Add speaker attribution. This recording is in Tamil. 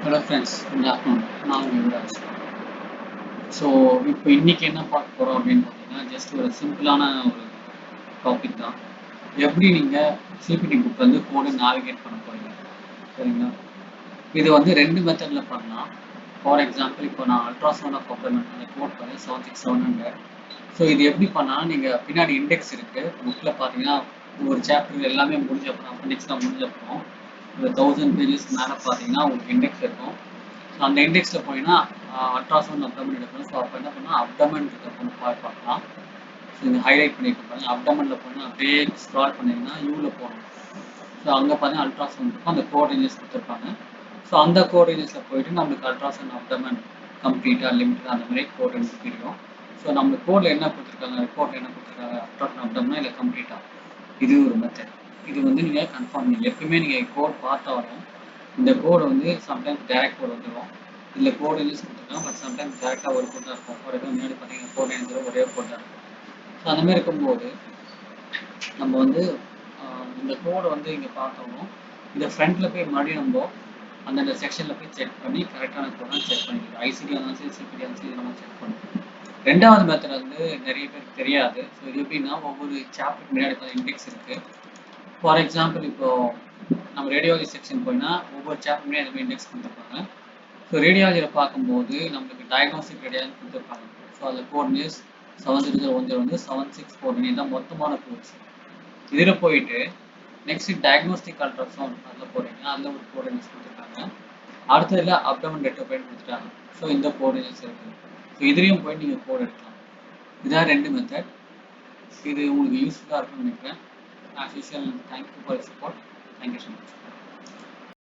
Speaker 1: Hello friends, good afternoon. நான் உங்கள் யுவராஜ். ஸோ இப்போ இன்னைக்கு என்ன பார்க்க போகிறோம் அப்படின்னு பார்த்தீங்கன்னா, ஜஸ்ட் ஒரு சிம்பிளான ஒரு டாபிக் தான். எப்படி நீங்கள் சிபிடி புக் வந்து கோடு நேவிகேட் பண்ண போறீங்க, சரிங்களா? இது வந்து ரெண்டு மெத்தடில் பண்ணலாம். ஃபார் எக்ஸாம்பிள், இப்போ நான் அல்ட்ராசவுண்ட் ஆஃப் அப்டமன் அந்த கோட் பண்ணி 76700. ஸோ இது எப்படி பண்ணாலும் நீங்கள் பின்னாடி இண்டெக்ஸ் இருக்குது புக்கில் பார்த்தீங்கன்னா, ஒரு சாப்டர் எல்லாமே முடிஞ்ச அப்புறம் அப்பெண்டிக்ஸ்லாம் முடிஞ்ச அப்புறம் ஒரு 1000 பேஜஸ் மேலே பார்த்தீங்கன்னா உங்களுக்கு இண்டெக்ஸ் இருக்கும். ஸோ அந்த இண்டெக்ஸில் போனீங்கன்னா அல்ட்ராசவுண்ட் அப்டமன் எடுக்கணும். ஸோ அப்போ என்ன பண்ணால் அப்டமன் இருக்க பொண்ணு பார்க்கலாம். ஸோ இங்கே ஹைலைட் பண்ணிட்டு பாருங்க, அப்டமனில் போனால் அப்படியே ஸ்க்ரால் பண்ணிங்கன்னா யூவில் போகணும். ஸோ அங்கே பார்த்தீங்கன்னா அல்ட்ராசவுண்ட் இருக்கும், அந்த கோட் ரேஞ்சஸ் கொடுத்துருப்பாங்க. ஸோ அந்த கோட் ரேஞ்சஸில் போயிட்டு நம்மளுக்கு அல்ட்ராசவுண்ட் அப்டமன் கம்ப்ளீட்டாக லிமிட்டட் அந்த மாதிரி கோட் ரேஞ்சஸ் தெரியும். ஸோ நம்மளுக்கு கோடில் என்ன கொடுத்துருக்காங்க, ரிப்போர்ட்டில் என்ன கொடுத்துருக்காங்க, அல்ட்ராசவுண்ட் அப்டமனா இல்லை கம்ப்ளீட்டாக, இது ஒரு மெத்தட். இது வந்து நீங்கள் கன்ஃபார்ம் நீங்கள் எப்பவுமே நீங்கள் கோட் பார்த்தாலும் இந்த கோடு வந்து சம்டைம்ஸ் டைரக்ட் கோட் வந்துடும், இல்லை கோட் ரேஞ்சஸ் கொடுத்துருக்காங்க, பட் சம்டைம்ஸ் டேரெக்டாக ஒரு கோட் தான் இருக்கும். ஃபார் எக்ஸாம்பிள் முன்னாடி பார்த்தீங்கன்னா கோட் ரேஞ்சஸில் ஒரே கோட் தான் இருக்கும். ஸோ அந்த மாதிரி இருக்கும்போது நம்ம வந்து இந்த கோடை வந்து இங்கே பார்த்தோம்னா இந்த ஃப்ரண்ட்டில் போய் மறுபடியும் நம்ம அந்தந்த செக்ஷனில் போய் செக் பண்ணி கரெக்டான கோடாக செக் பண்ணிக்கலாம். ஐசிடி இருந்தாலும் சரி, சிபிடி இருந்தாலும் சரி, நம்ம செக் பண்ணிக்கலாம். ரெண்டாவது மெத்தட் வந்து நிறைய பேருக்கு தெரியாது. ஸோ இது எப்படின்னா, ஒவ்வொரு சாப்டருக்கு முன்னாடி இண்டெக்ஸ் இருக்குது. ஃபார் எக்ஸாம்பிள், இப்போது நம்ம ரேடியாலஜி செக்ஷன் போயின்னா ஒவ்வொரு சாப்டருமே அந்த மாதிரி இண்டெக்ஸ் கொடுத்துருப்பாங்க. ஸோ ரேடியாலஜியில் பார்க்கும்போது நம்மளுக்கு டயக்னோஸ்டிக் ரேடியாலஜி கொடுத்துருப்பாங்க. ஸோ அதில் கோட் நியூஸ் 70010 வந்து 7649 தான் மொத்தமான கோட்ஸ். இதில் போயிட்டு நெக்ஸ்ட் டயக்னோஸ்டிக் அல்ட்ராசவுண்ட் அதில் போகிறீங்கன்னா அதில் ஒரு கோட் நியூஸ் கொடுத்துருக்காங்க. அடுத்ததில் அப்டமன் டேட்டா போயிட்டு கொடுத்துட்டாங்க. ஸோ இந்த கோட் நியூஸ் இருக்குது. ஸோ இதுலேயும் போயிட்டு நீங்கள் கோட் எடுக்கலாம். இதான் ரெண்டு மெத்தட். இது உங்களுக்கு யூஸ்ஃபுல்லாக இருக்கும்னு நினைக்கிறேன். As usual, thank you for your support. Thank you so much.